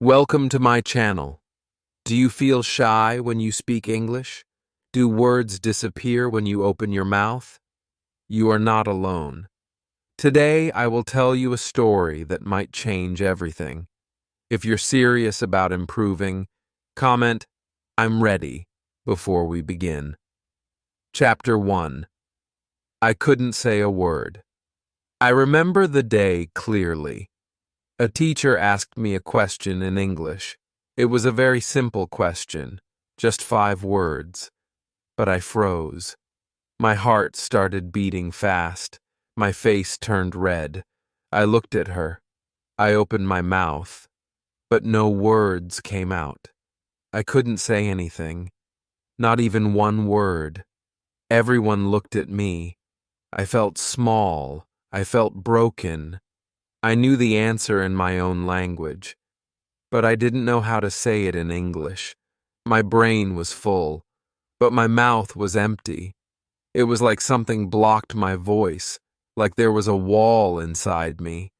Welcome to my channel. Do you feel shy when you speak English? Do words disappear when you open your mouth? You are not alone. Today, I will tell you a story that might change everything. If you're serious about improving, comment, "I'm ready," before we begin. Chapter 1. I couldn't say a word. I remember the day clearly. A teacher asked me a question in English. It was a very simple question, just 5 words. But I froze. My heart started beating fast. My face turned red. I looked at her. I opened my mouth, but no words came out. I couldn't say anything, not even one word. Everyone looked at me. I felt small. I felt broken. I knew the answer in my own language, but I didn't know how to say it in English. My brain was full, but my mouth was empty. It was like something blocked my voice, like there was a wall inside me.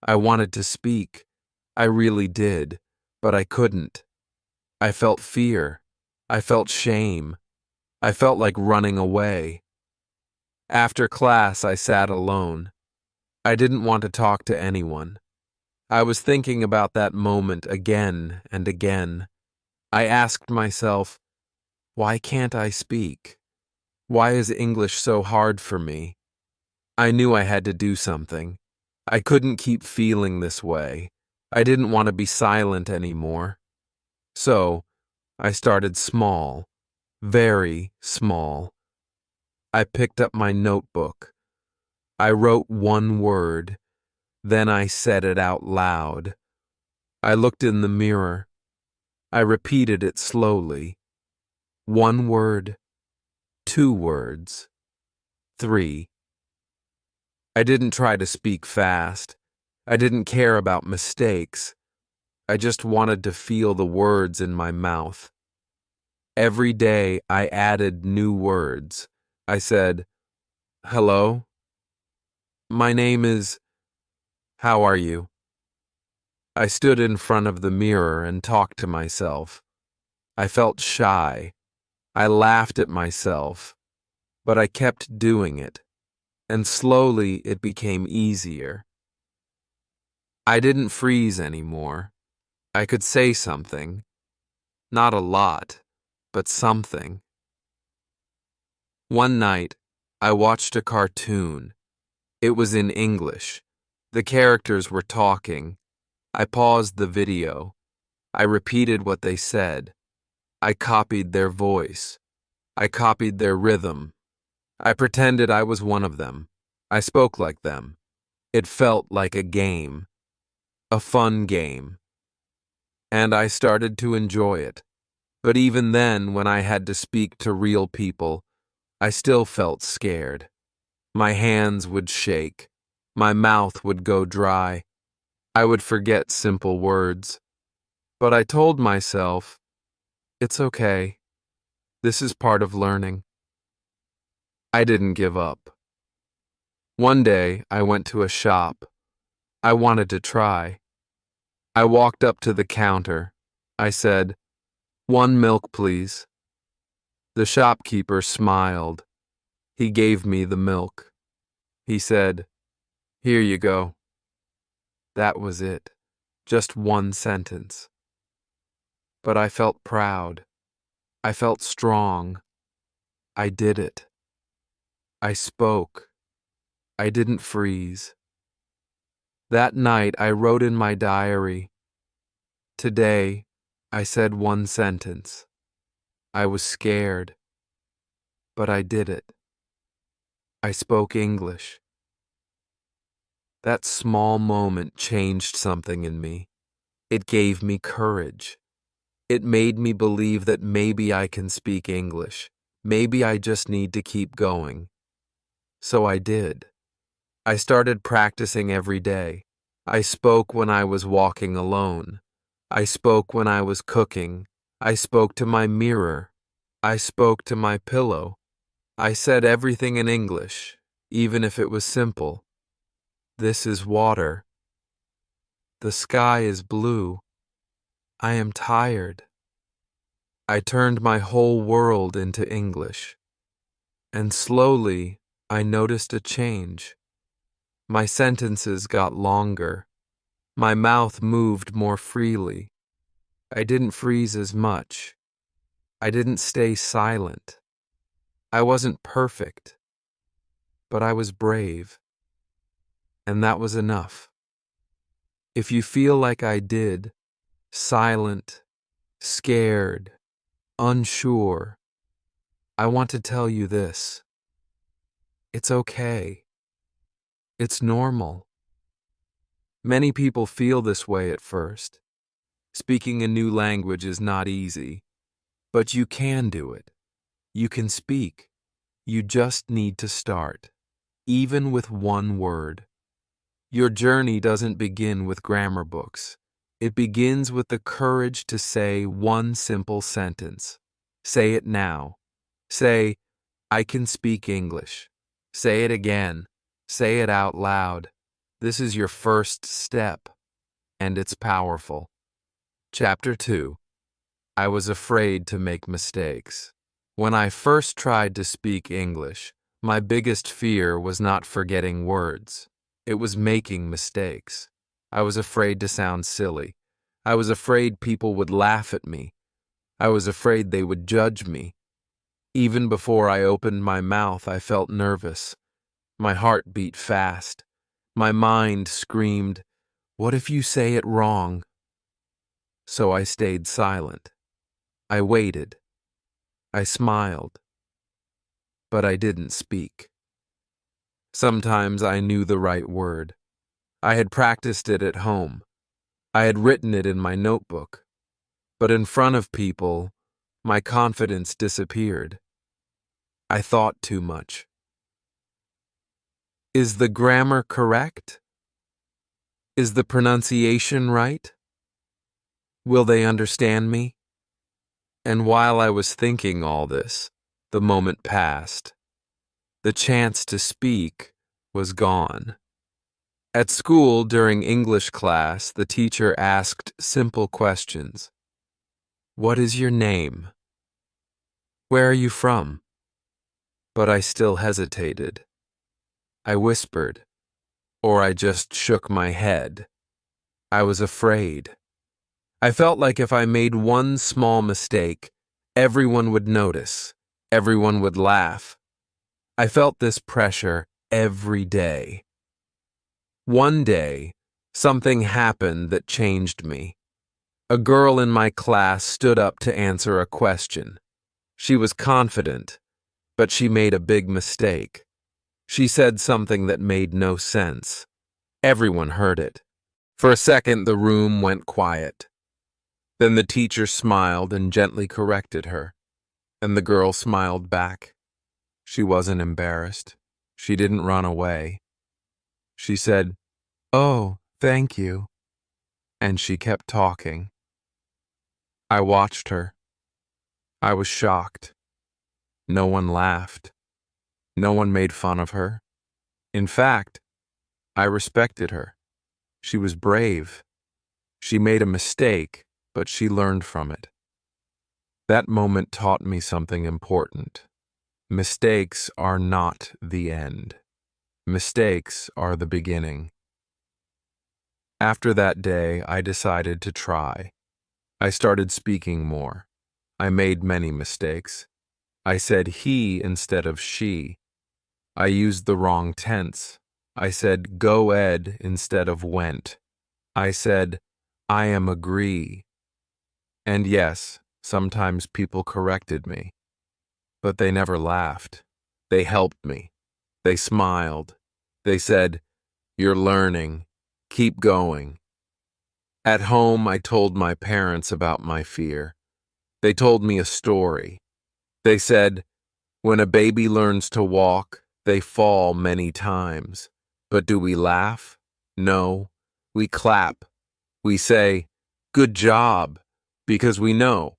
I wanted to speak. I really did, but I couldn't. I felt fear. I felt shame. I felt like running away. After class, I sat alone. I didn't want to talk to anyone. I was thinking about that moment again and again. I asked myself, why can't I speak? Why is English so hard for me? I knew I had to do something. I couldn't keep feeling this way. I didn't want to be silent anymore. So, I started small, very small. I picked up my notebook. I wrote one word. Then I said it out loud. I looked in the mirror. I repeated it slowly. 1 word, 2 words, 3. I didn't try to speak fast. I didn't care about mistakes. I just wanted to feel the words in my mouth. Every day I added new words. I said, "Hello? My name is... How are you?" I stood in front of the mirror and talked to myself. I felt shy. I laughed at myself, but I kept doing it, and slowly it became easier. I didn't freeze anymore. I could say something. Not a lot, but something. One night, I watched a cartoon. It was in English. The characters were talking. I paused the video. I repeated what they said. I copied their voice. I copied their rhythm. I pretended I was one of them. I spoke like them. It felt like a game. A fun game. And I started to enjoy it. But even then, when I had to speak to real people, I still felt scared. My hands would shake. My mouth would go dry. I would forget simple words. But I told myself, it's okay. This is part of learning. I didn't give up. One day, I went to a shop. I wanted to try. I walked up to the counter. I said, "1 milk, please." The shopkeeper smiled. He gave me the milk. He said, "Here you go." That was it. Just 1 sentence. But I felt proud. I felt strong. I did it. I spoke. I didn't freeze. That night I wrote in my diary, "Today I said 1 sentence. I was scared, but I did it. I spoke English." That small moment changed something in me. It gave me courage. It made me believe that maybe I can speak English. Maybe I just need to keep going. So I did. I started practicing every day. I spoke when I was walking alone. I spoke when I was cooking. I spoke to my mirror. I spoke to my pillow. I said everything in English, even if it was simple. This is water. The sky is blue. I am tired. I turned my whole world into English, and slowly I noticed a change. My sentences got longer. My mouth moved more freely. I didn't freeze as much. I didn't stay silent. I wasn't perfect, but I was brave, and that was enough. If you feel like I did, silent, scared, unsure, I want to tell you this. It's okay. It's normal. Many people feel this way at first. Speaking a new language is not easy, but you can do it. You can speak. You just need to start, even with one word. Your journey doesn't begin with grammar books. It begins with the courage to say one simple sentence. Say it now. Say, I can speak English. Say it again. Say it out loud. This is your first step, and it's powerful. Chapter 2. I was afraid to make mistakes. When I first tried to speak English, my biggest fear was not forgetting words. It was making mistakes. I was afraid to sound silly. I was afraid people would laugh at me. I was afraid they would judge me. Even before I opened my mouth, I felt nervous. My heart beat fast. My mind screamed, "What if you say it wrong?" So I stayed silent. I waited. I smiled. But I didn't speak. Sometimes I knew the right word. I had practiced it at home. I had written it in my notebook. But in front of people, my confidence disappeared. I thought too much. Is the grammar correct? Is the pronunciation right? Will they understand me? And while I was thinking all this, the moment passed. The chance to speak was gone. At school, during English class, the teacher asked simple questions. What is your name? Where are you from? But I still hesitated. I whispered, or I just shook my head. I was afraid. I felt like if I made one small mistake, everyone would notice, everyone would laugh. I felt this pressure every day. One day, something happened that changed me. A girl in my class stood up to answer a question. She was confident, but she made a big mistake. She said something that made no sense. Everyone heard it. For a second, the room went quiet. Then the teacher smiled and gently corrected her, and the girl smiled back. She wasn't embarrassed. She didn't run away. She said, "Oh, thank you," and she kept talking. I watched her. I was shocked. No one laughed. No one made fun of her. In fact, I respected her. She was brave. She made a mistake, but she learned from it. That moment taught me something important. Mistakes are not the end. Mistakes are the beginning. After that day, I decided to try. I started speaking more. I made many mistakes. I said he instead of she. I used the wrong tense. I said go ed instead of went. I said I am agree. And yes, sometimes people corrected me. But they never laughed. They helped me. They smiled. They said, "You're learning. Keep going." At home, I told my parents about my fear. They told me a story. They said, when a baby learns to walk, they fall many times. But do we laugh? No. We clap. We say, "Good job," because we know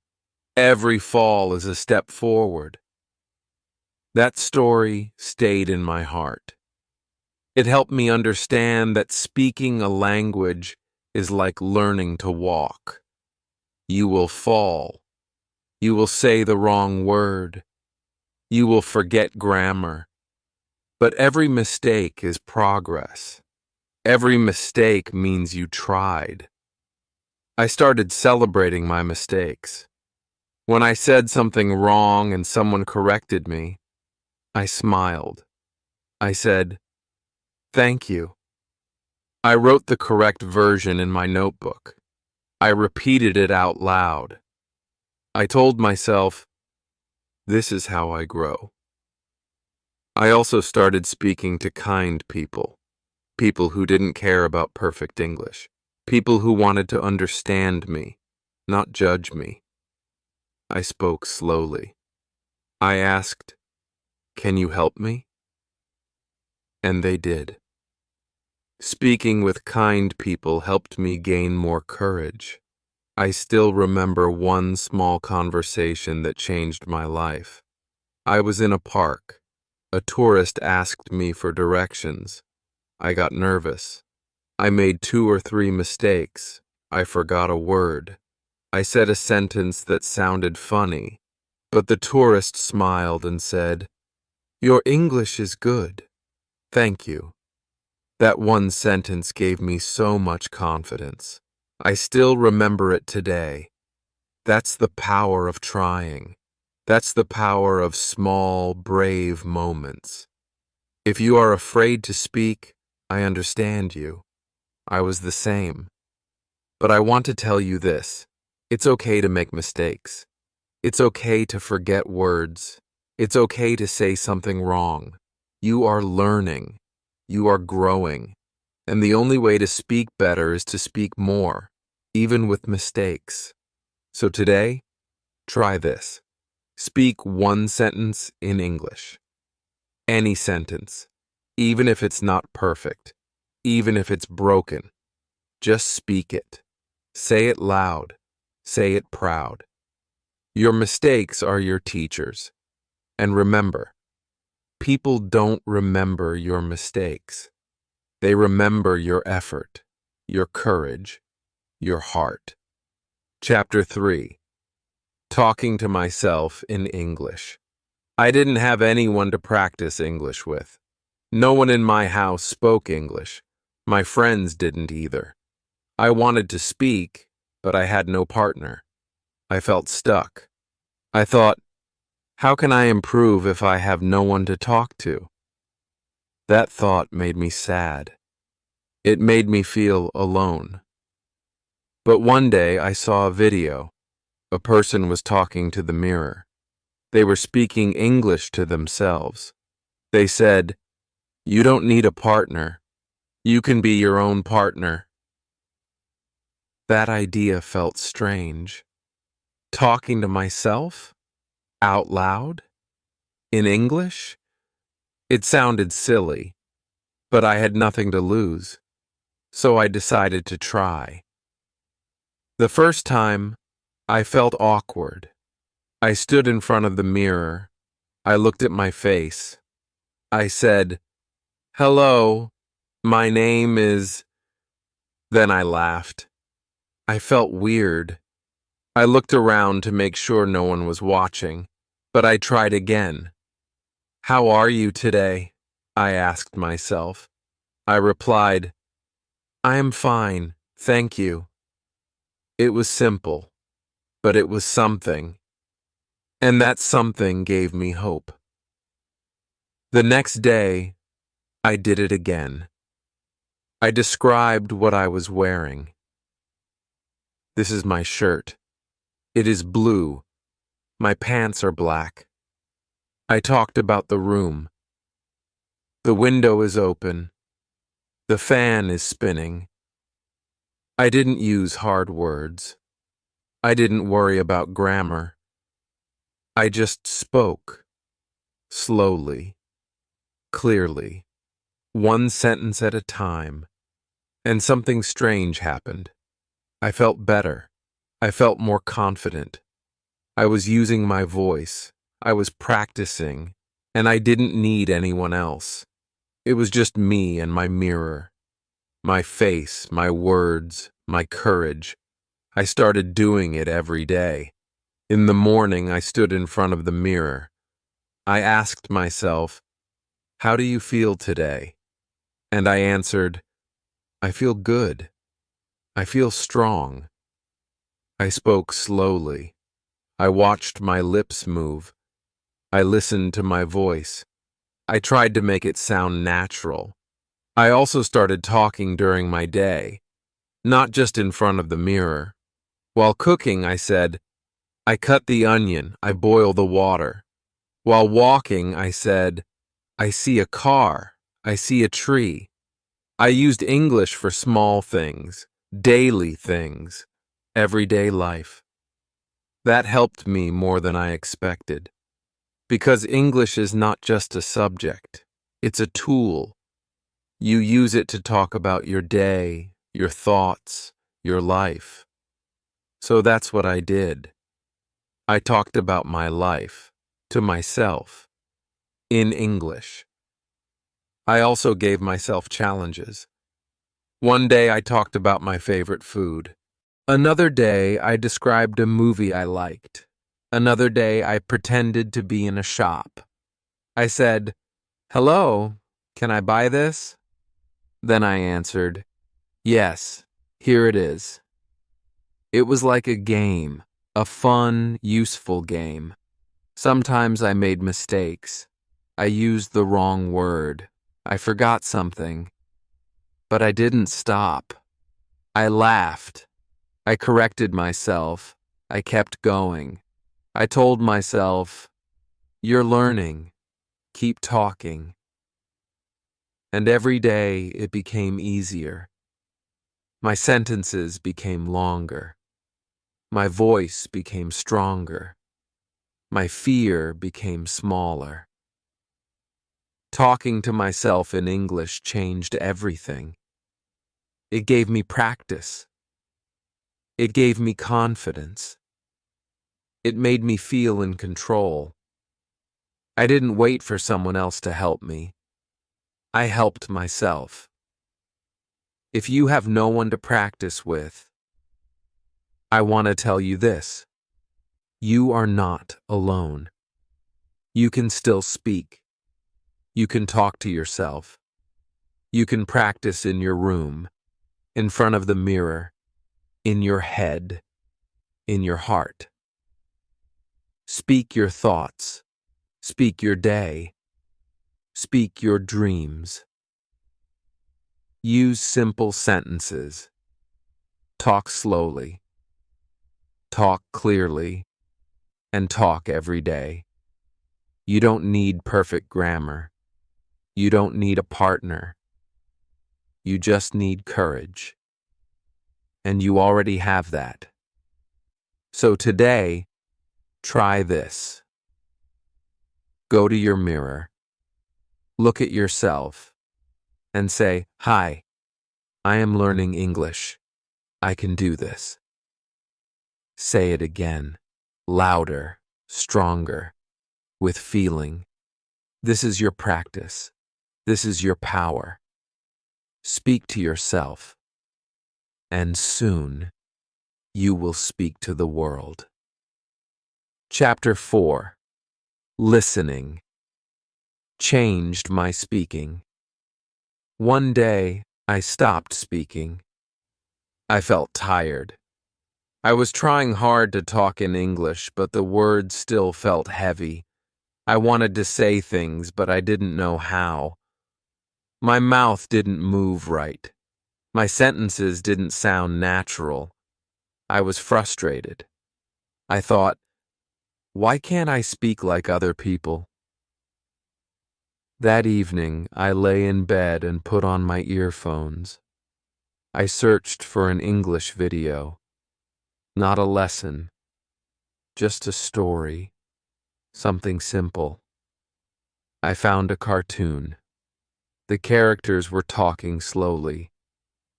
every fall is a step forward. That story stayed in my heart. It helped me understand that speaking a language is like learning to walk. You will fall. You will say the wrong word. You will forget grammar. But every mistake is progress. Every mistake means you tried. I started celebrating my mistakes. When I said something wrong and someone corrected me, I smiled. I said, "Thank you." I wrote the correct version in my notebook. I repeated it out loud. I told myself, this is how I grow. I also started speaking to kind people, people who didn't care about perfect English, people who wanted to understand me, not judge me. I spoke slowly. I asked, "Can you help me?" And they did. Speaking with kind people helped me gain more courage. I still remember one small conversation that changed my life. I was in a park. A tourist asked me for directions. I got nervous. I made 2 or 3 mistakes. I forgot a word. I said a sentence that sounded funny, but the tourist smiled and said, "Your English is good. Thank you." That one sentence gave me so much confidence. I still remember it today. That's the power of trying. That's the power of small, brave moments. If you are afraid to speak, I understand you. I was the same. But I want to tell you this. It's okay to make mistakes. It's okay to forget words. It's okay to say something wrong. You are learning. You are growing. And the only way to speak better is to speak more, even with mistakes. So today, try this. Speak one sentence in English. Any sentence, even if it's not perfect, even if it's broken. Just speak it. Say it loud. Say it proud. Your mistakes are your teachers. And remember, people don't remember your mistakes. They remember your effort, your courage, your heart. Chapter 3. Talking to myself in English. I didn't have anyone to practice English with. No one in my house spoke English. My friends didn't either. I wanted to speak, but I had no partner. I felt stuck. I thought, how can I improve if I have no one to talk to? That thought made me sad. It made me feel alone. But one day I saw a video. A person was talking to the mirror. They were speaking English to themselves. They said, "You don't need a partner. You can be your own partner." That idea felt strange. Talking to myself? Out loud? In English? It sounded silly, but I had nothing to lose, so I decided to try. The first time, I felt awkward. I stood in front of the mirror. I looked at my face. I said, "Hello, my name is..." Then I laughed. I felt weird. I looked around to make sure no one was watching, but I tried again. "How are you today?" I asked myself. I replied, "I am fine, thank you." It was simple, but it was something. And that something gave me hope. The next day, I did it again. I described what I was wearing. This is my shirt. It is blue. My pants are black. I talked about the room. The window is open. The fan is spinning. I didn't use hard words. I didn't worry about grammar. I just spoke. Slowly. Clearly. One sentence at a time. And something strange happened. I felt better. I felt more confident. I was using my voice. I was practicing. And I didn't need anyone else. It was just me and my mirror. My face, my words, my courage. I started doing it every day. In the morning, I stood in front of the mirror. I asked myself, "How do you feel today?" And I answered, "I feel good. I feel strong." I spoke slowly. I watched my lips move. I listened to my voice. I tried to make it sound natural. I also started talking during my day, not just in front of the mirror. While cooking, I said, "I cut the onion, I boil the water." While walking, I said, "I see a car, I see a tree." I used English for small things, daily things, everyday life. That helped me more than I expected. Because English is not just a subject, it's a tool. You use it to talk about your day, your thoughts, your life. So that's what I did. I talked about my life, to myself, in English. I also gave myself challenges. One day I talked about my favorite food. Another day I described a movie I liked. Another day I pretended to be in a shop. I said, "Hello, can I buy this?" Then I answered, "Yes, here it is." It was like a game, a fun, useful game. Sometimes I made mistakes. I used the wrong word. I forgot something. But I didn't stop. I laughed. I corrected myself. I kept going. I told myself, "You're learning. Keep talking." And every day it became easier. My sentences became longer. My voice became stronger. My fear became smaller. Talking to myself in English changed everything. It gave me practice. It gave me confidence. It made me feel in control. I didn't wait for someone else to help me. I helped myself. If you have no one to practice with, I want to tell you this. You are not alone. You can still speak. You can talk to yourself. You can practice in your room, in front of the mirror, in your head, in your heart. Speak your thoughts. Speak your day. Speak your dreams. Use simple sentences. Talk slowly. Talk clearly. And talk every day. You don't need perfect grammar. You don't need a partner. You just need courage. And you already have that. So today, try this. Go to your mirror. Look at yourself and say, "Hi, I am learning English. I can do this." Say it again, louder, stronger, with feeling. This is your practice. This is your power. Speak to yourself, and soon you will speak to the world. Chapter 4. Listening. Changed my speaking. One day, I stopped speaking. I felt tired. I was trying hard to talk in English, but the words still felt heavy. I wanted to say things, but I didn't know how. My mouth didn't move right. My sentences didn't sound natural. I was frustrated. I thought, why can't I speak like other people? That evening, I lay in bed and put on my earphones. I searched for an English video. Not a lesson, just a story, something simple. I found a cartoon. The characters were talking slowly.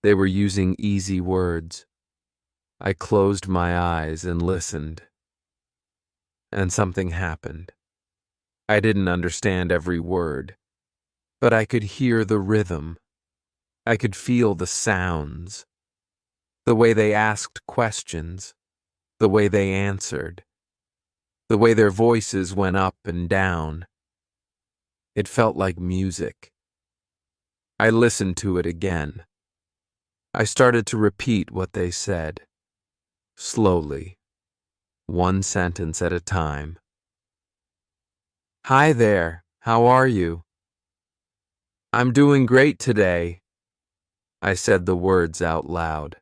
They were using easy words. I closed my eyes and listened. And something happened. I didn't understand every word, but I could hear the rhythm. I could feel the sounds. The way they asked questions, the way they answered, the way their voices went up and down. It felt like music. I listened to it again. I started to repeat what they said, slowly, one sentence at a time. Hi there, how are you? I'm doing great today. I said the words out loud.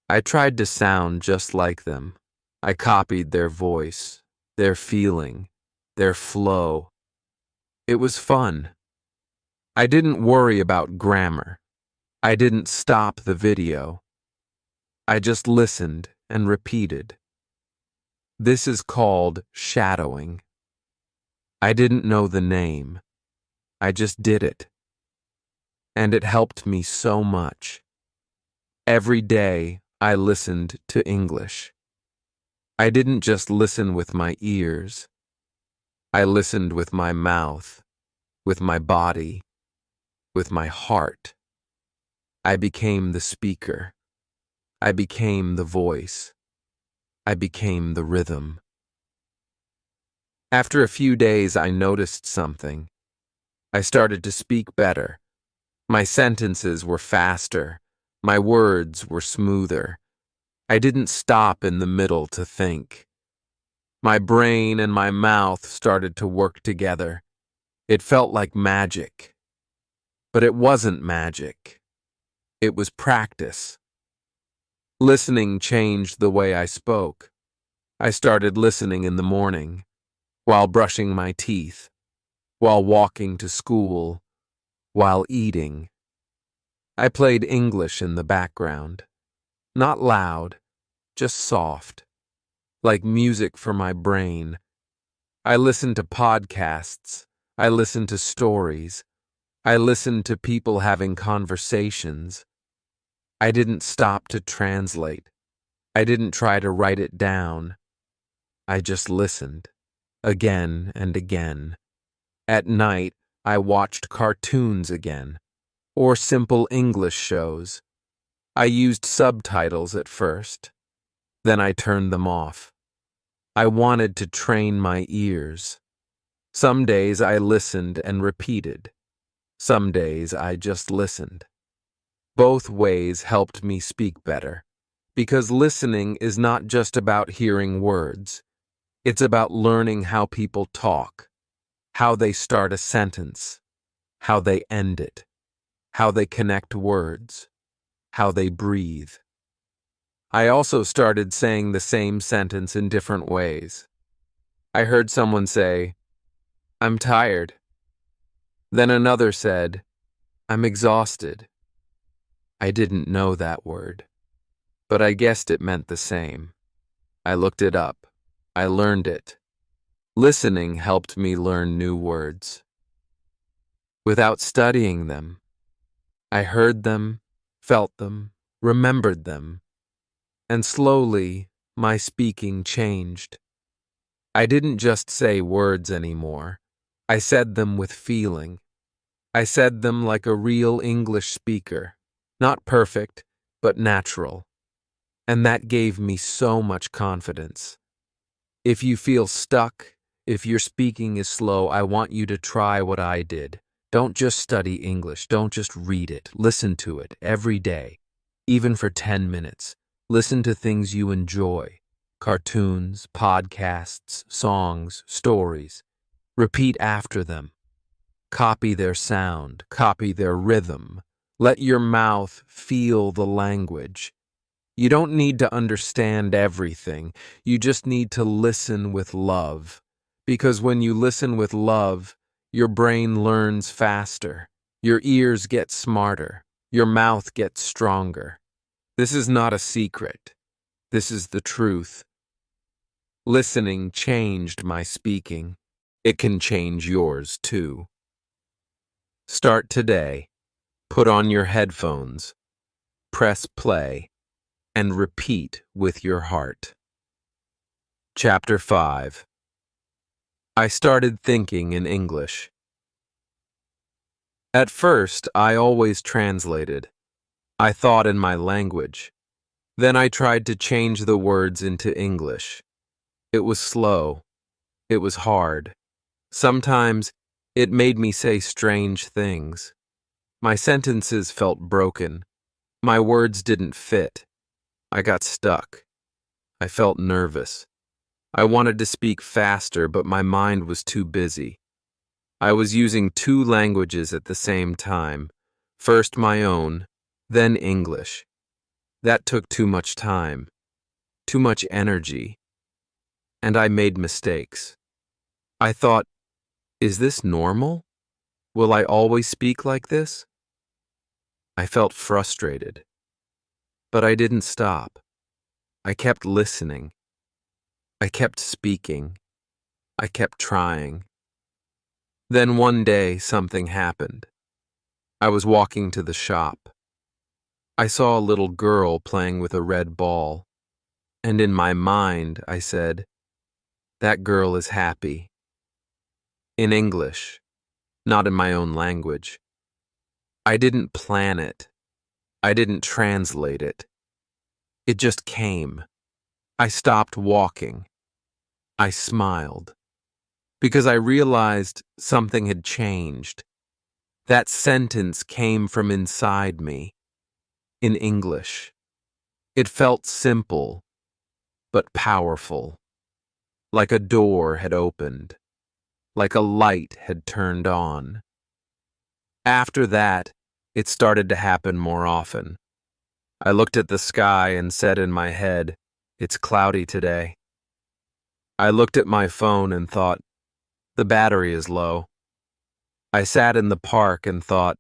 I tried to sound just like them. I copied their voice, their feeling, their flow. It was fun. I didn't worry about grammar. I didn't stop the video. I just listened and repeated. This is called shadowing. I didn't know the name. I just did it. And it helped me so much. Every day I listened to English. I didn't just listen with my ears. I listened with my mouth, with my body, with my heart. I became the speaker. I became the voice. I became the rhythm. After a few days, I noticed something. I started to speak better. My sentences were faster. My words were smoother. I didn't stop in the middle to think. My brain and my mouth started to work together. It felt like magic. But it wasn't magic. It was practice. Listening changed the way I spoke. I started listening in the morning, while brushing my teeth, while walking to school, while eating. I played English in the background. Not loud, just soft, like music for my brain. I listened to podcasts. I listened to stories. I listened to people having conversations. I didn't stop to translate. I didn't try to write it down. I just listened, again and again. At night, I watched cartoons again, or simple English shows. I used subtitles at first. Then I turned them off. I wanted to train my ears. Some days I listened and repeated. Some days I just listened. Both ways helped me speak better, because listening is not just about hearing words. It's about learning how people talk, how they start a sentence, how they end it, how they connect words, how they breathe. I also started saying the same sentence in different ways. I heard someone say, "I'm tired." Then another said, "I'm exhausted." I didn't know that word, but I guessed it meant the same. I looked it up. I learned it. Listening helped me learn new words. Without studying them, I heard them, felt them, remembered them, and slowly my speaking changed. I didn't just say words anymore. I said them with feeling. I said them like a real English speaker. Not perfect, but natural. And that gave me so much confidence. If you feel stuck, if your speaking is slow, I want you to try what I did. Don't just study English. Don't just read it. Listen to it every day, even for 10 minutes. Listen to things you enjoy. Cartoons, podcasts, songs, stories. Repeat after them. Copy their sound. Copy their rhythm. Let your mouth feel the language. You don't need to understand everything. You just need to listen with love. Because when you listen with love, your brain learns faster. Your ears get smarter. Your mouth gets stronger. This is not a secret. This is the truth. Listening changed my speaking. It can change yours too. Start today. Put on your headphones, press play, and repeat with your heart. Chapter 5. I started thinking in English. At first, I always translated. I thought in my language. Then I tried to change the words into English. It was slow. It was hard. Sometimes it made me say strange things. My sentences felt broken. My words didn't fit. I got stuck. I felt nervous. I wanted to speak faster, but my mind was too busy. I was using two languages at the same time, first my own, then English. That took too much time, too much energy, and I made mistakes. I thought, is this normal? Will I always speak like this? I felt frustrated, but I didn't stop. I kept listening. I kept speaking. I kept trying. Then one day, something happened. I was walking to the shop. I saw a little girl playing with a red ball, and in my mind, I said, "That girl is happy." In English, not in my own language. I didn't plan it. I didn't translate it. It just came. I stopped walking. I smiled. Because I realized something had changed. That sentence came from inside me, in English. It felt simple, but powerful. Like a door had opened. Like a light had turned on. After that, it started to happen more often. I looked at the sky and said in my head, "It's cloudy today." I looked at my phone and thought, "The battery is low." I sat in the park and thought,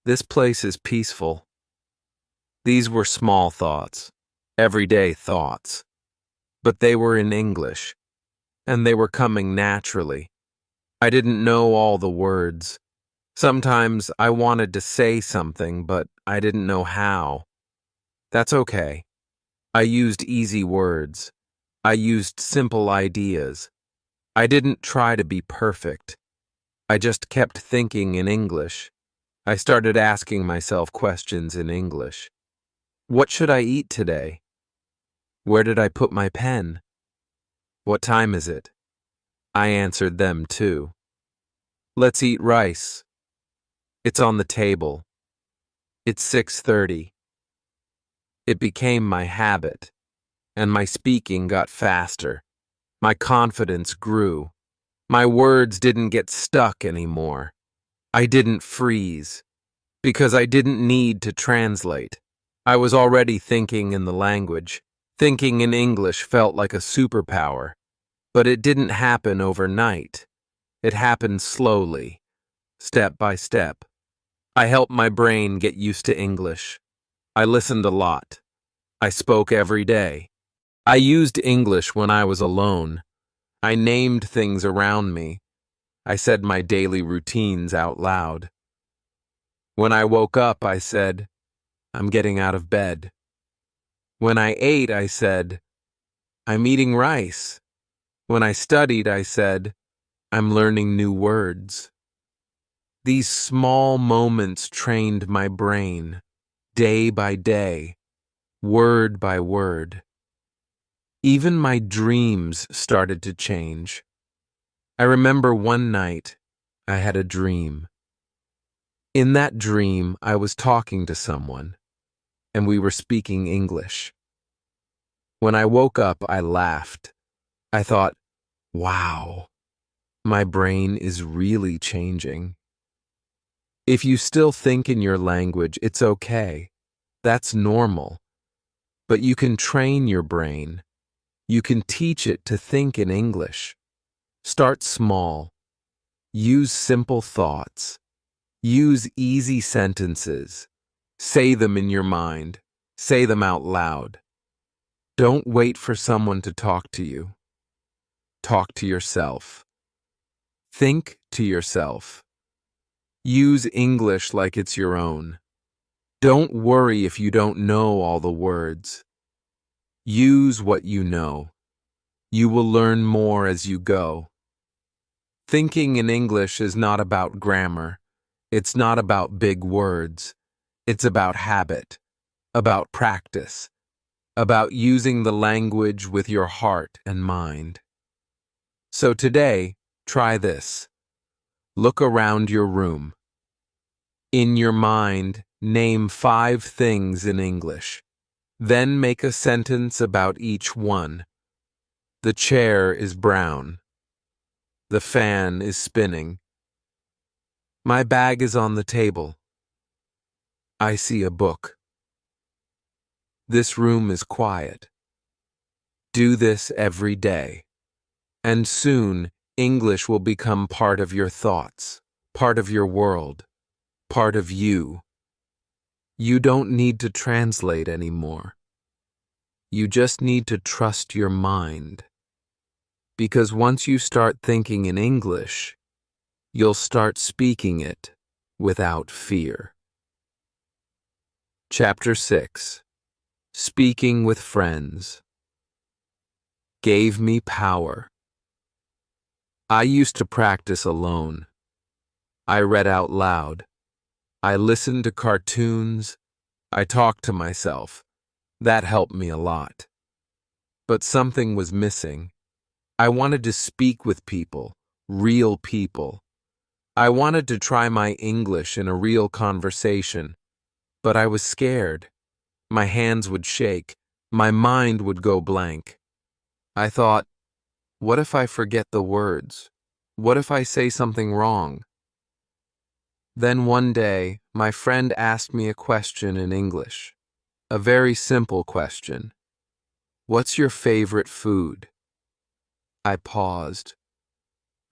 "This place is peaceful." These were small thoughts, everyday thoughts, but they were in English, and they were coming naturally. I didn't know all the words. Sometimes I wanted to say something, but I didn't know how. That's okay. I used easy words. I used simple ideas. I didn't try to be perfect. I just kept thinking in English. I started asking myself questions in English. What should I eat today? Where did I put my pen? What time is it? I answered them too. Let's eat rice. It's on the table. It's 6:30. It became my habit, and my speaking got faster. My confidence grew. My words didn't get stuck anymore. I didn't freeze, because I didn't need to translate. I was already thinking in the language. Thinking in English felt like a superpower, but it didn't happen overnight. It happened slowly, step by step. I helped my brain get used to English. I listened a lot. I spoke every day. I used English when I was alone. I named things around me. I said my daily routines out loud. When I woke up, I said, "I'm getting out of bed." When I ate, I said, "I'm eating rice." When I studied, I said, "I'm learning new words." These small moments trained my brain, day by day, word by word. Even my dreams started to change. I remember one night, I had a dream. In that dream, I was talking to someone, and we were speaking English. When I woke up, I laughed. I thought, wow, my brain is really changing. If you still think in your language, it's okay. That's normal. But you can train your brain. You can teach it to think in English. Start small. Use simple thoughts. Use easy sentences. Say them in your mind. Say them out loud. Don't wait for someone to talk to you. Talk to yourself. Think to yourself. Use English like it's your own. Don't worry if you don't know all the words. Use what you know. You will learn more as you go. Thinking in English is not about grammar. It's not about big words. It's about habit, about practice, about using the language with your heart and mind. So today, try this. Look around your room. In your mind, name 5 things in English. Then make a sentence about each one. The chair is brown. The fan is spinning. My bag is on the table. I see a book. This room is quiet. Do this every day. And soon, English will become part of your thoughts, part of your world, part of you. You don't need to translate anymore. You just need to trust your mind. Because once you start thinking in English, you'll start speaking it without fear. Chapter 6. Speaking with Friends. Gave me power. I used to practice alone. I read out loud. I listened to cartoons. I talked to myself. That helped me a lot. But something was missing. I wanted to speak with people, real people. I wanted to try my English in a real conversation, but I was scared. My hands would shake. My mind would go blank. I thought, what if I forget the words? What if I say something wrong? Then one day, my friend asked me a question in English. A very simple question. What's your favorite food? I paused.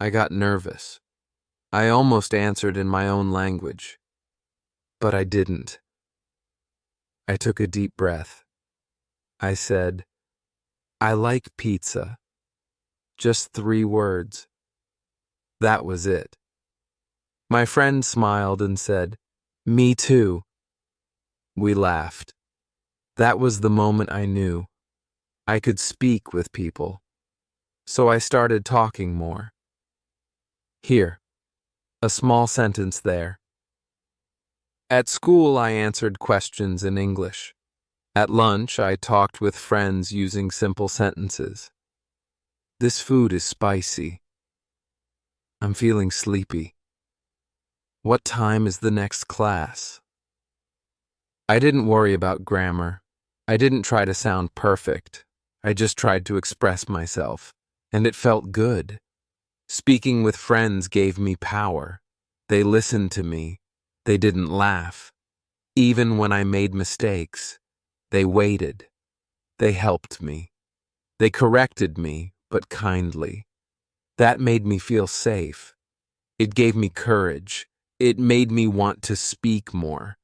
I got nervous. I almost answered in my own language. But I didn't. I took a deep breath. I said, I like pizza. Just 3 words. That was it. My friend smiled and said, me too. We laughed. That was the moment I knew I could speak with people. So I started talking more. Here, a small sentence there. At school, I answered questions in English. At lunch, I talked with friends using simple sentences. This food is spicy. I'm feeling sleepy. What time is the next class? I didn't worry about grammar. I didn't try to sound perfect. I just tried to express myself, and it felt good. Speaking with friends gave me power. They listened to me. They didn't laugh. Even when I made mistakes, they waited. They helped me. They corrected me, but kindly. That made me feel safe. It gave me courage. It made me want to speak more.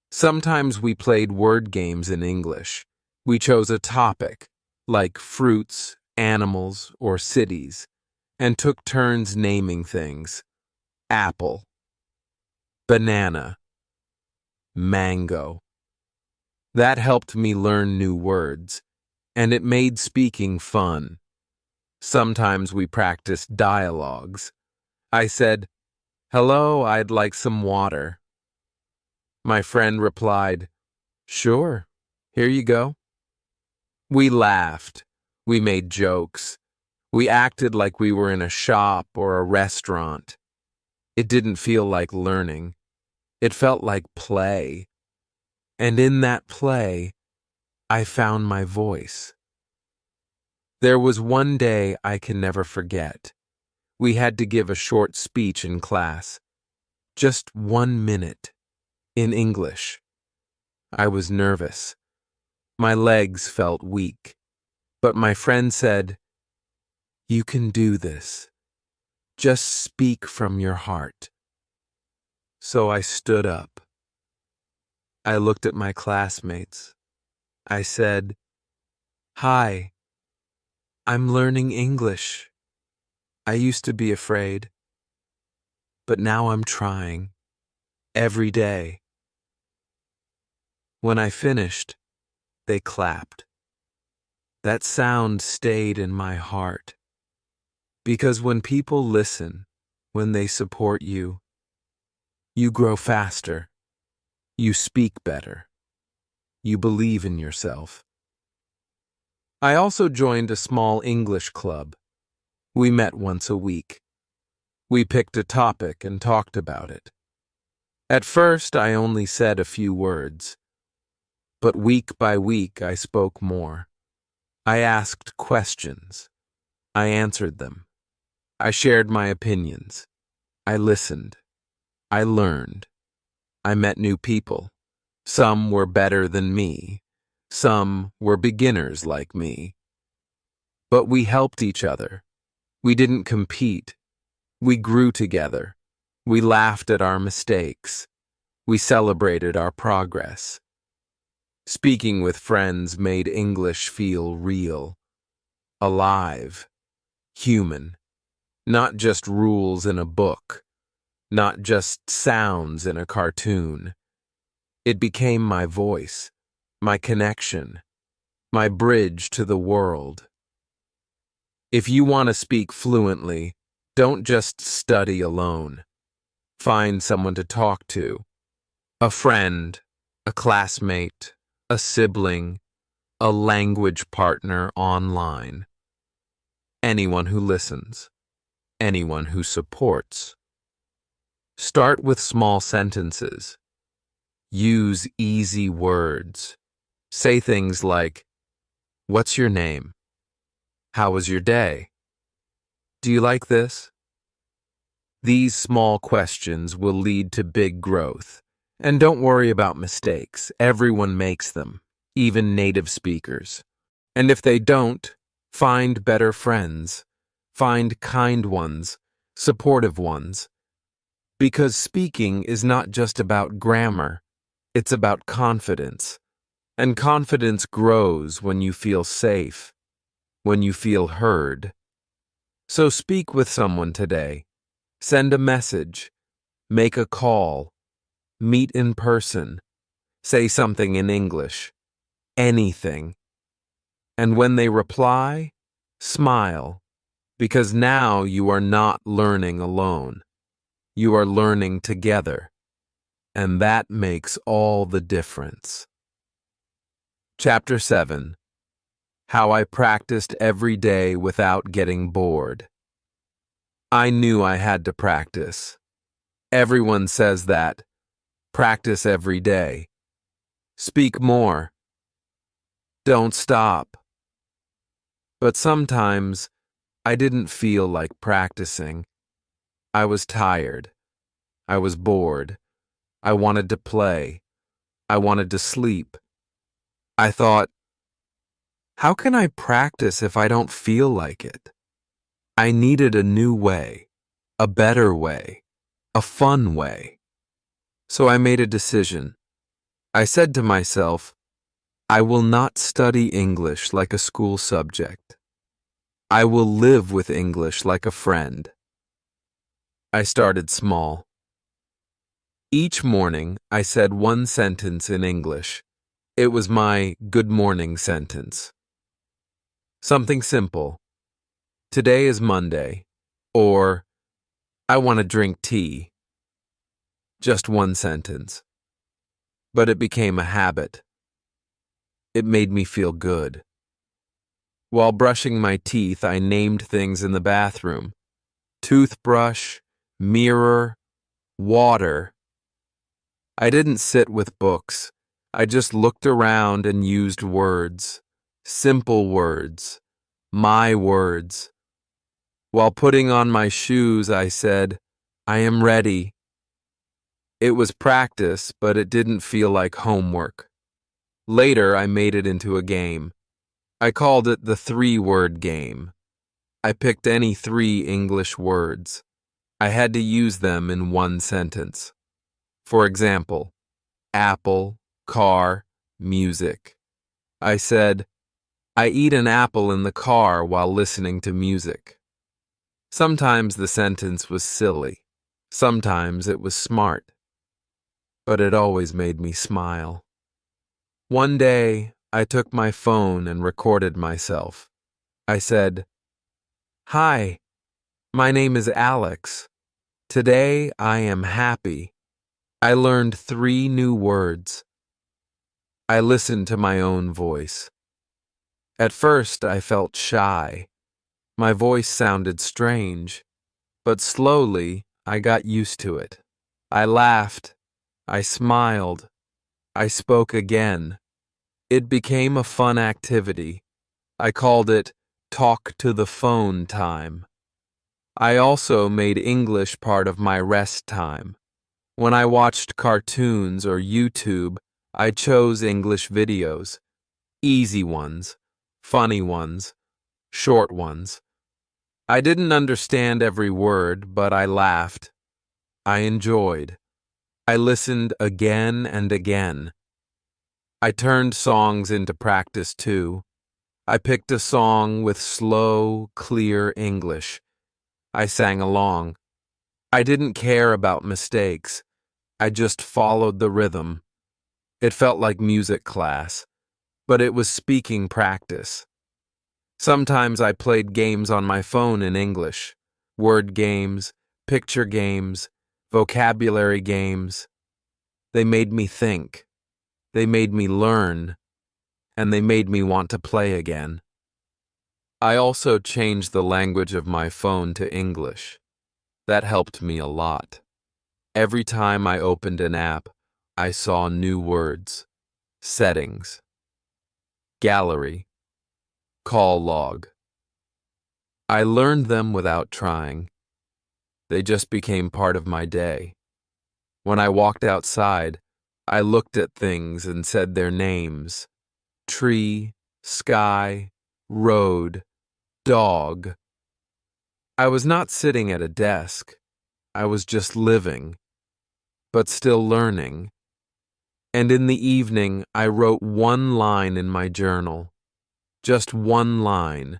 Sometimes we played word games in English. We chose a topic, like fruits, animals, or cities, and took turns naming things. Apple, banana, mango. That helped me learn new words, and it made speaking fun. Sometimes we practiced dialogues. I said, hello, I'd like some water. My friend replied, sure, here you go. We laughed. We made jokes. We acted like we were in a shop or a restaurant. It didn't feel like learning. It felt like play. And in that play, I found my voice. There was one day I can never forget. We had to give a short speech in class. Just 1 minute. In English. I was nervous. My legs felt weak. But my friend said, you can do this. Just speak from your heart. So I stood up. I looked at my classmates. I said, hi, I'm learning English. I used to be afraid, but now I'm trying. Every day. When I finished, they clapped. That sound stayed in my heart. Because when people listen, when they support you, you grow faster. You speak better. You believe in yourself. I also joined a small English club. We met once a week. We picked a topic and talked about it. At first, I only said a few words, but week by week I spoke more. I asked questions. I answered them. I shared my opinions. I listened. I learned. I met new people. Some were better than me. Some were beginners like me. But we helped each other. We didn't compete. We grew together. We laughed at our mistakes. We celebrated our progress. Speaking with friends made English feel real, alive, human, not just rules in a book, not just sounds in a cartoon. It became my voice, my connection, my bridge to the world. If you want to speak fluently, don't just study alone. Find someone to talk to. A friend, a classmate, a sibling, a language partner online. Anyone who listens. Anyone who supports. Start with small sentences. Use easy words. Say things like, "What's your name? How was your day? Do you like this?" These small questions will lead to big growth. And don't worry about mistakes. Everyone makes them, even native speakers. And if they don't, find better friends. Find kind ones, supportive ones. Because speaking is not just about grammar, it's about confidence. And confidence grows when you feel safe, when you feel heard. So speak with someone today. Send a message. Make a call. Meet in person. Say something in English. Anything. And when they reply, smile. Because now you are not learning alone. You are learning together. And that makes all the difference. Chapter 7. How I practiced every day without getting bored. I knew I had to practice. Everyone says that. Practice every day. Speak more. Don't stop. But sometimes I didn't feel like practicing. I was tired. I was bored. I wanted to play. I wanted to sleep. I thought, how can I practice if I don't feel like it? I needed a new way, a better way, a fun way. So I made a decision. I said to myself, I will not study English like a school subject. I will live with English like a friend. I started small. Each morning, I said one sentence in English. It was my good morning sentence. Something simple. Today is Monday. Or, I want to drink tea. Just one sentence. But it became a habit. It made me feel good. While brushing my teeth, I named things in the bathroom. Toothbrush, mirror, water. I didn't sit with books. I just looked around and used words. Simple words. My words. While putting on my shoes, I said, I am ready. It was practice, but it didn't feel like homework. Later, I made it into a game. I called it the 3-word game. I picked any 3 English words. I had to use them in one sentence. For example, apple, car, music. I said, I eat an apple in the car while listening to music. Sometimes the sentence was silly. Sometimes it was smart. But it always made me smile. One day, I took my phone and recorded myself. I said, Hi, my name is Alex. Today I am happy. I learned 3 new words. I listened to my own voice. At first, I felt shy. My voice sounded strange, but slowly I got used to it. I laughed. I smiled. I spoke again. It became a fun activity. I called it talk to the phone time. I also made English part of my rest time. When I watched cartoons or YouTube, I chose English videos. Easy ones, funny ones, short ones. I didn't understand every word, but I laughed. I enjoyed. I listened again and again. I turned songs into practice too. I picked a song with slow, clear English. I sang along. I didn't care about mistakes. I just followed the rhythm. It felt like music class, but it was speaking practice. Sometimes I played games on my phone in English. Word games, picture games, vocabulary games. They made me think. They made me learn. And they made me want to play again. I also changed the language of my phone to English. That helped me a lot. Every time I opened an app, I saw new words, settings, gallery, call log. I learned them without trying. They just became part of my day. When I walked outside, I looked at things and said their names. Tree, sky, road, dog. I was not sitting at a desk. I was just living, but still learning. And in the evening, I wrote one line in my journal. Just one line.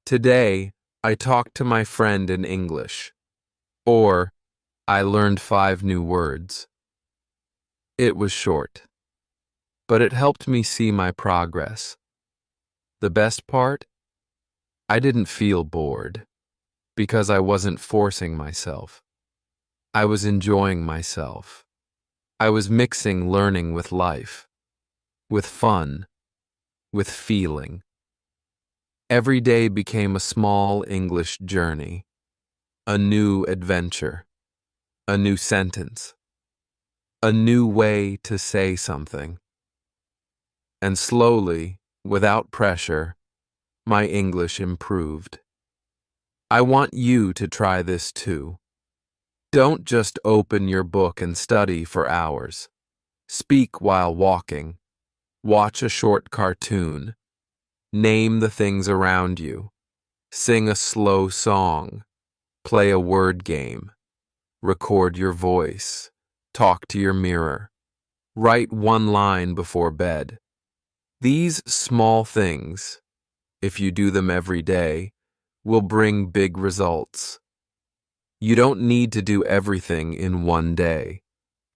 Today, I talked to my friend in English. Or, I learned 5 new words. It was short, but it helped me see my progress. The best part? I didn't feel bored, because I wasn't forcing myself. I was enjoying myself. I was mixing learning with life, with fun, with feeling. Every day became a small English journey, a new adventure, a new sentence, a new way to say something. And slowly, without pressure, my English improved. I want you to try this too. Don't just open your book and study for hours. Speak while walking. Watch a short cartoon. Name the things around you. Sing a slow song. Play a word game. Record your voice. Talk to your mirror. Write one line before bed. These small things, if you do them every day, will bring big results. You don't need to do everything in one day.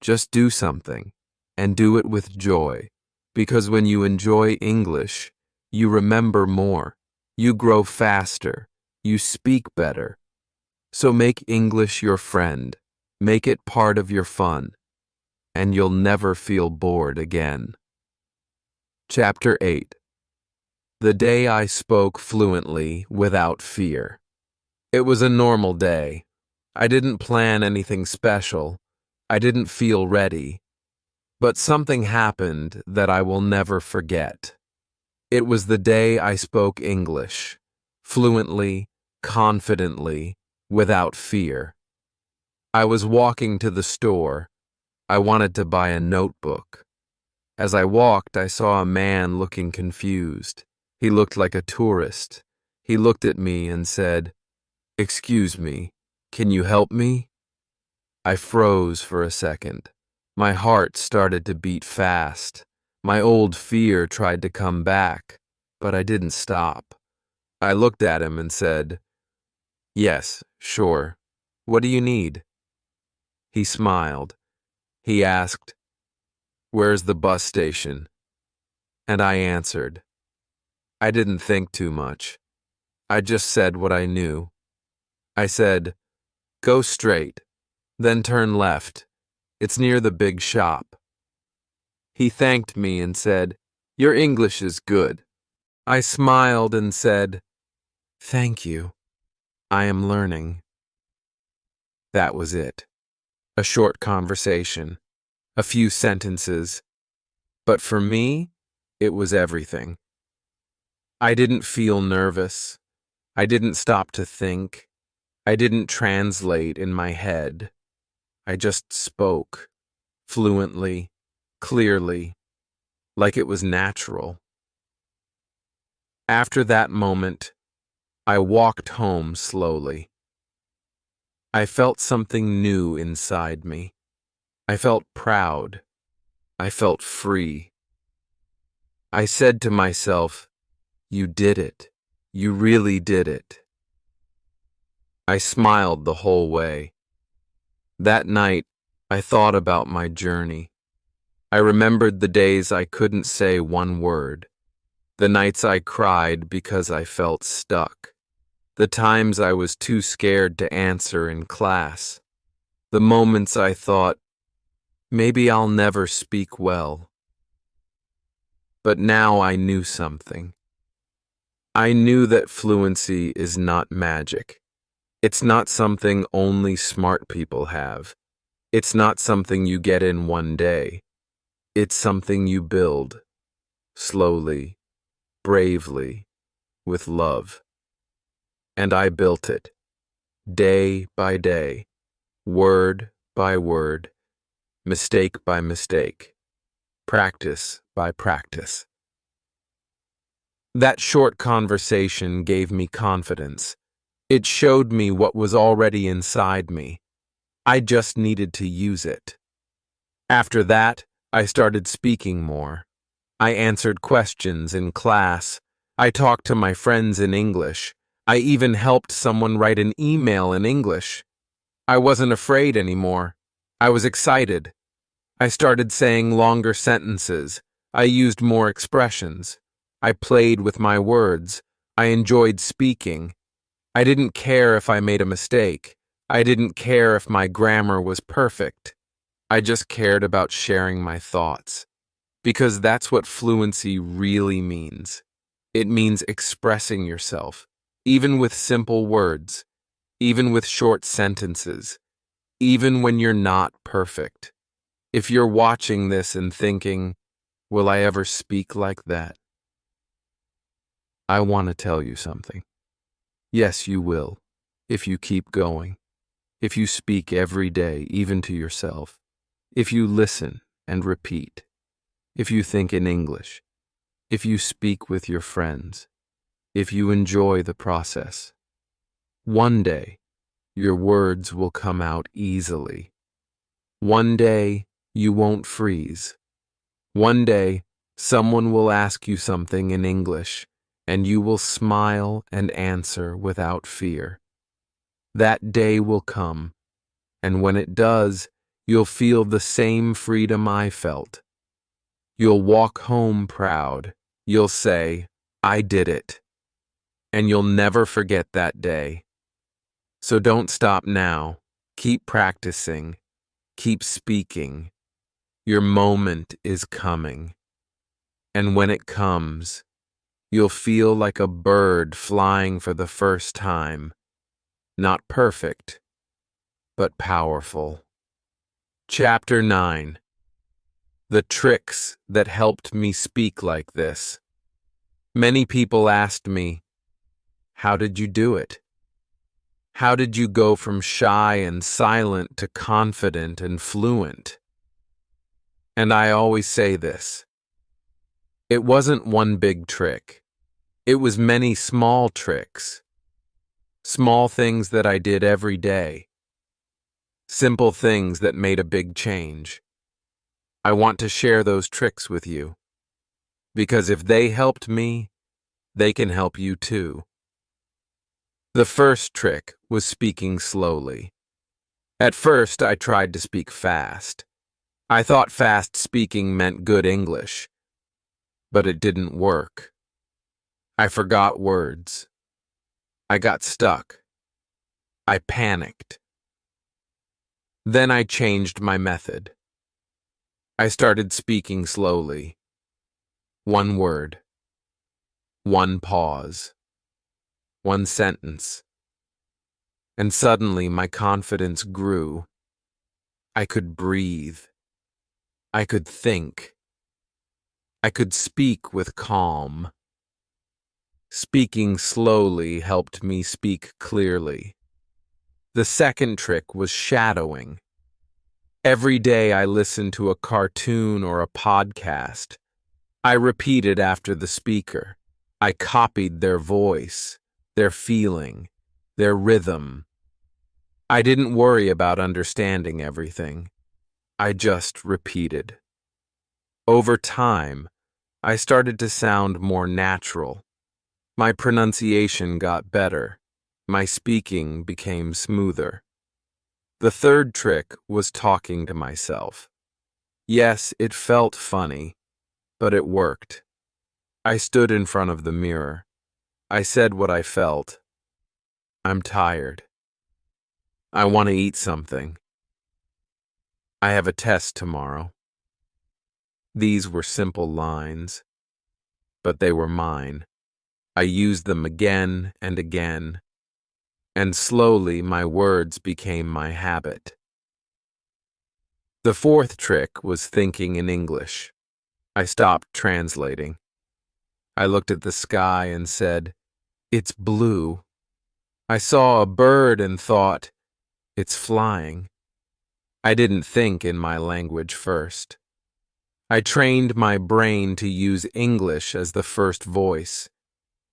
Just do something, and do it with joy, because when you enjoy English, you remember more, you grow faster, you speak better. So make English your friend, make it part of your fun, and you'll never feel bored again. Chapter 8. The day I spoke fluently without fear. It was a normal day. I didn't plan anything special. I didn't feel ready. But something happened that I will never forget. It was the day I spoke English, fluently, confidently, without fear. I was walking to the store. I wanted to buy a notebook. As I walked, I saw a man looking confused. He looked like a tourist. He looked at me and said, "Excuse me, can you help me?" I froze for a second. My heart started to beat fast. My old fear tried to come back, but I didn't stop. I looked at him and said, "Yes, sure. What do you need?" He smiled. He asked, "Where's the bus station?" And I answered. I didn't think too much. I just said what I knew. I said, "Go straight, then turn left. It's near the big shop." He thanked me and said, "Your English is good." I smiled and said, "Thank you. I am learning." That was it. A short conversation, a few sentences. But for me, it was everything. I didn't feel nervous. I didn't stop to think. I didn't translate in my head. I just spoke, fluently, clearly, like it was natural. After that moment, I walked home slowly. I felt something new inside me. I felt proud. I felt free. I said to myself, "You did it. You really did it." I smiled the whole way. That night, I thought about my journey. I remembered the days I couldn't say one word, the nights I cried because I felt stuck, the times I was too scared to answer in class, the moments I thought, maybe I'll never speak well. But now I knew something. I knew that fluency is not magic. It's not something only smart people have. It's not something you get in one day. It's something you build, slowly, bravely, with love. And I built it, day by day, word by word, mistake by mistake, practice by practice. That short conversation gave me confidence. It showed me what was already inside me. I just needed to use it. After that, I started speaking more. I answered questions in class. I talked to my friends in English. I even helped someone write an email in English. I wasn't afraid anymore. I was excited. I started saying longer sentences. I used more expressions. I played with my words. I enjoyed speaking. I didn't care if I made a mistake. I didn't care if my grammar was perfect. I just cared about sharing my thoughts. Because that's what fluency really means. It means expressing yourself, even with simple words, even with short sentences, even when you're not perfect. If you're watching this and thinking, will I ever speak like that? I want to tell you something. Yes, you will, if you keep going, if you speak every day, even to yourself, if you listen and repeat, if you think in English, if you speak with your friends, if you enjoy the process. One day, your words will come out easily. One day, you won't freeze. One day, someone will ask you something in English, and you will smile and answer without fear. That day will come, and when it does, you'll feel the same freedom I felt. You'll walk home proud. You'll say, "I did it." And you'll never forget that day. So don't stop now. Keep practicing. Keep speaking. Your moment is coming. And when it comes, you'll feel like a bird flying for the first time. Not perfect, but powerful. Chapter 9. The tricks that helped me speak like this. Many people asked me, how did you do it? How did you go from shy and silent to confident and fluent? And I always say this. It wasn't one big trick. It was many small tricks. Small things that I did every day. Simple things that made a big change. I want to share those tricks with you. Because if they helped me, they can help you too. The first trick was speaking slowly. At first, I tried to speak fast. I thought fast speaking meant good English, but it didn't work. I forgot words. I got stuck. I panicked. Then I changed my method. I started speaking slowly. One word. One pause, one sentence, and suddenly my confidence grew. I could breathe. I could think. I could speak with calm. Speaking slowly helped me speak clearly. The second trick was shadowing. Every day I listened to a cartoon or a podcast. I repeated after the speaker. I copied their voice, their feeling, their rhythm. I didn't worry about understanding everything. I just repeated. Over time, I started to sound more natural. My pronunciation got better. My speaking became smoother. The third trick was talking to myself. Yes, it felt funny, but it worked. I stood in front of the mirror. I said what I felt. I'm tired. I want to eat something. I have a test tomorrow. These were simple lines, but they were mine. I used them again and again, and slowly my words became my habit. The fourth trick was thinking in English. I stopped translating. I looked at the sky and said, "It's blue." I saw a bird and thought, "It's flying." I didn't think in my language first. I trained my brain to use English as the first voice,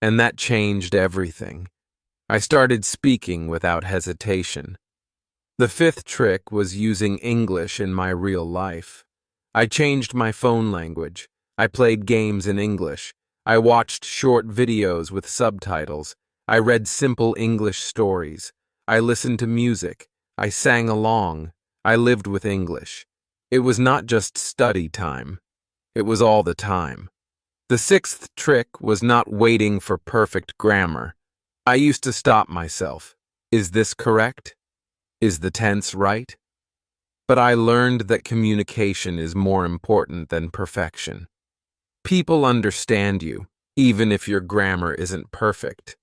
and that changed everything. I started speaking without hesitation. The fifth trick was using English in my real life. I changed my phone language. I played games in English. I watched short videos with subtitles. I read simple English stories. I listened to music. I sang along. I lived with English. It was not just study time. It was all the time. The sixth trick was not waiting for perfect grammar. I used to stop myself. Is this correct? Is the tense right? But I learned that communication is more important than perfection. People understand you, even if your grammar isn't perfect.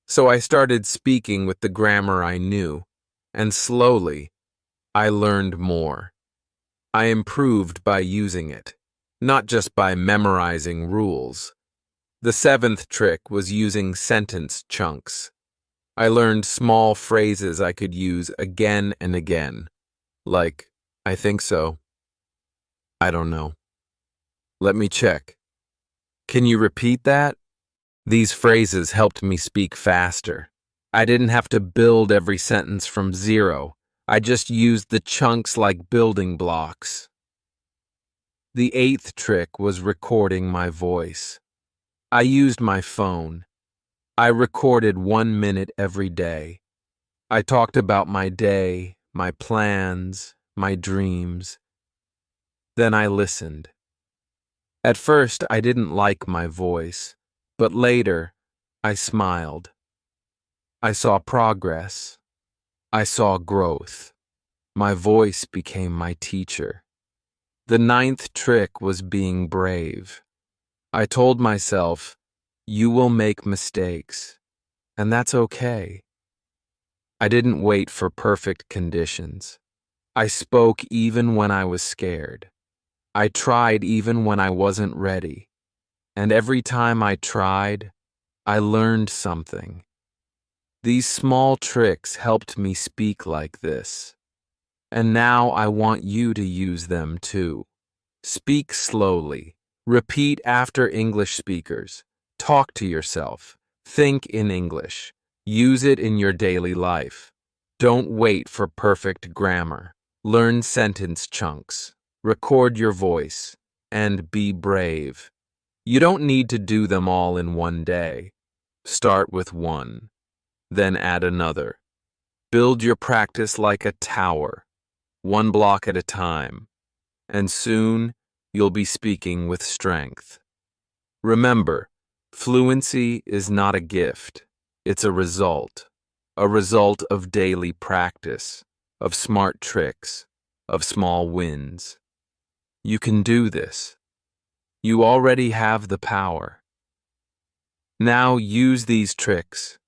So I started speaking with the grammar I knew, and slowly, I learned more. I improved by using it, not just by memorizing rules. The seventh trick was using sentence chunks. I learned small phrases I could use again and again, like, "I think so." "I don't know." "Let me check." "Can you repeat that?" These phrases helped me speak faster. I didn't have to build every sentence from zero. I just used the chunks like building blocks. The eighth trick was recording my voice. I used my phone. I recorded 1 minute every day. I talked about my day, my plans, my dreams. Then I listened. At first, I didn't like my voice, but later, I smiled. I saw progress. I saw growth. My voice became my teacher. The ninth trick was being brave. I told myself, "You will make mistakes, and that's okay." I didn't wait for perfect conditions. I spoke even when I was scared. I tried even when I wasn't ready. And every time I tried, I learned something. These small tricks helped me speak like this. And now I want you to use them too. Speak slowly. Repeat after English speakers. Talk to yourself. Think in English. Use it in your daily life. Don't wait for perfect grammar. Learn sentence chunks. Record your voice. And be brave. You don't need to do them all in one day. Start with one. Then add another. Build your practice like a tower, one block at a time. And soon, you'll be speaking with strength. Remember, fluency is not a gift. It's a result of daily practice, of smart tricks, of small wins. You can do this. You already have the power. Now use these tricks.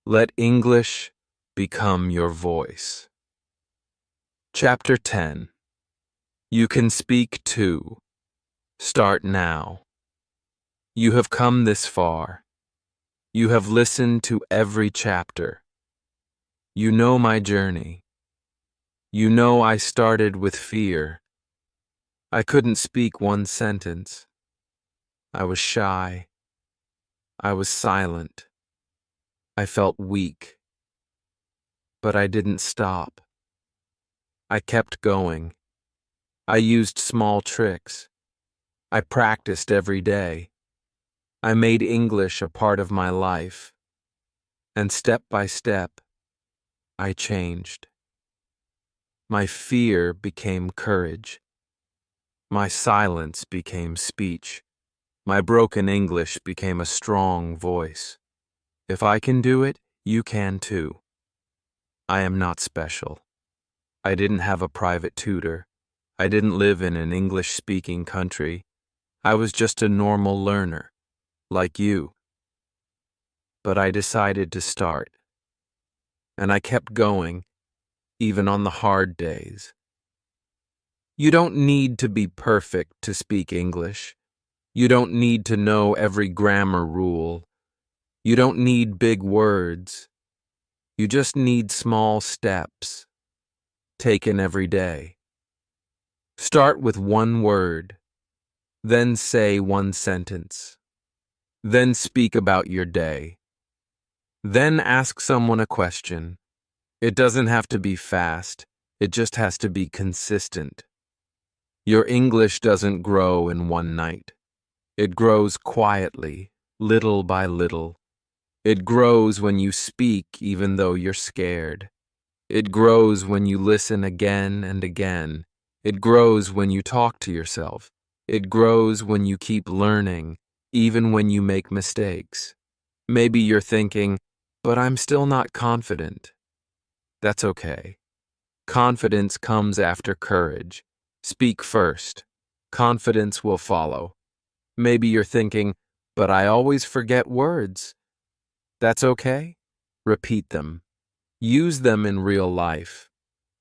Let English become your voice. Chapter 10. You can speak too. Start now. You have come this far. You have listened to every chapter. You know my journey. You know I started with fear. I couldn't speak one sentence. I was shy. I was silent. I felt weak. But I didn't stop. I kept going. I used small tricks. I practiced every day. I made English a part of my life. And step by step, I changed. My fear became courage. My silence became speech. My broken English became a strong voice. If I can do it, you can too. I am not special. I didn't have a private tutor. I didn't live in an English-speaking country. I was just a normal learner, like you. But I decided to start. And I kept going, even on the hard days. You don't need to be perfect to speak English. You don't need to know every grammar rule. You don't need big words. You just need small steps, taken every day. Start with one word, then say one sentence, then speak about your day, then ask someone a question. It doesn't have to be fast, it just has to be consistent. Your English doesn't grow in one night. It grows quietly, little by little. It grows when you speak even though you're scared. It grows when you listen again and again. It grows when you talk to yourself. It grows when you keep learning, even when you make mistakes. Maybe you're thinking, but I'm still not confident. That's okay. Confidence comes after courage. Speak first. Confidence will follow. Maybe you're thinking, but I always forget words. That's okay. Repeat them. Use them in real life.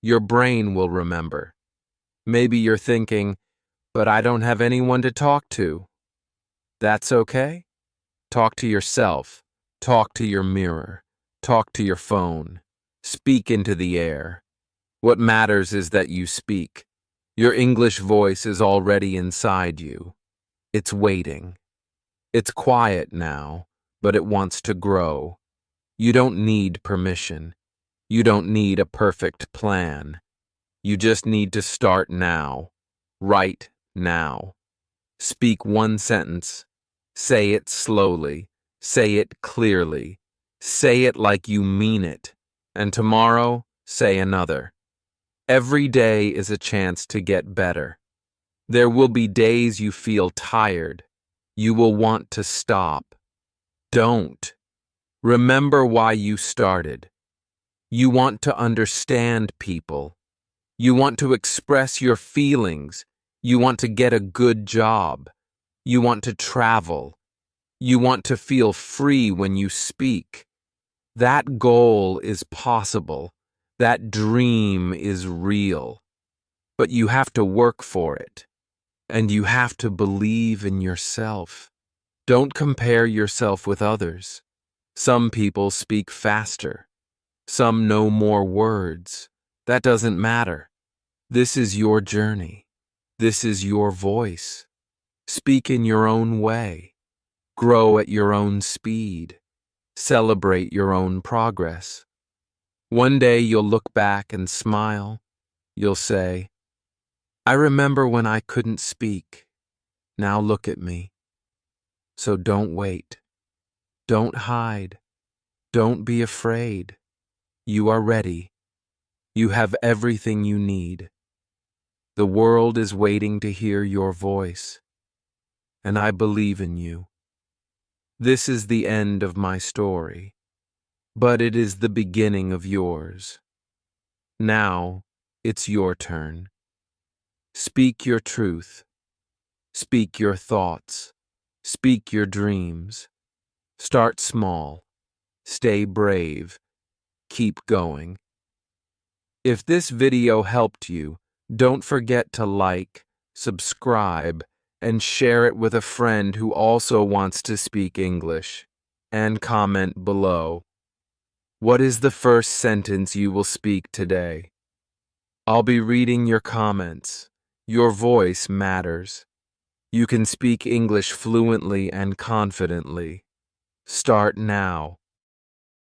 Your brain will remember. Maybe you're thinking, but I don't have anyone to talk to. That's okay. Talk to yourself. Talk to your mirror. Talk to your phone. Speak into the air. What matters is that you speak. Your English voice is already inside you. It's waiting. It's quiet now, but it wants to grow. You don't need permission. You don't need a perfect plan. You just need to start now. Right now. Speak one sentence. Say it slowly. Say it clearly. Say it like you mean it. And tomorrow, say another. Every day is a chance to get better. There will be days you feel tired. You will want to stop. Don't. Remember why you started. You want to understand people. You want to express your feelings. You want to get a good job. You want to travel. You want to feel free when you speak. That goal is possible. That dream is real. But you have to work for it. And you have to believe in yourself. Don't compare yourself with others. Some people speak faster. Some know more words. That doesn't matter. This is your journey. This is your voice. Speak in your own way. Grow at your own speed. Celebrate your own progress. One day you'll look back and smile. You'll say, I remember when I couldn't speak. Now look at me. So don't wait. Don't hide. Don't be afraid. You are ready. You have everything you need. The world is waiting to hear your voice. And I believe in you. This is the end of my story, but it is the beginning of yours. Now, it's your turn. Speak your truth. Speak your thoughts. Speak your dreams. Start small. Stay brave. Keep going. If this video helped you, don't forget to like, subscribe, and share it with a friend who also wants to speak English. And comment below. What is the first sentence you will speak today? I'll be reading your comments. Your voice matters. You can speak English fluently and confidently. Start now.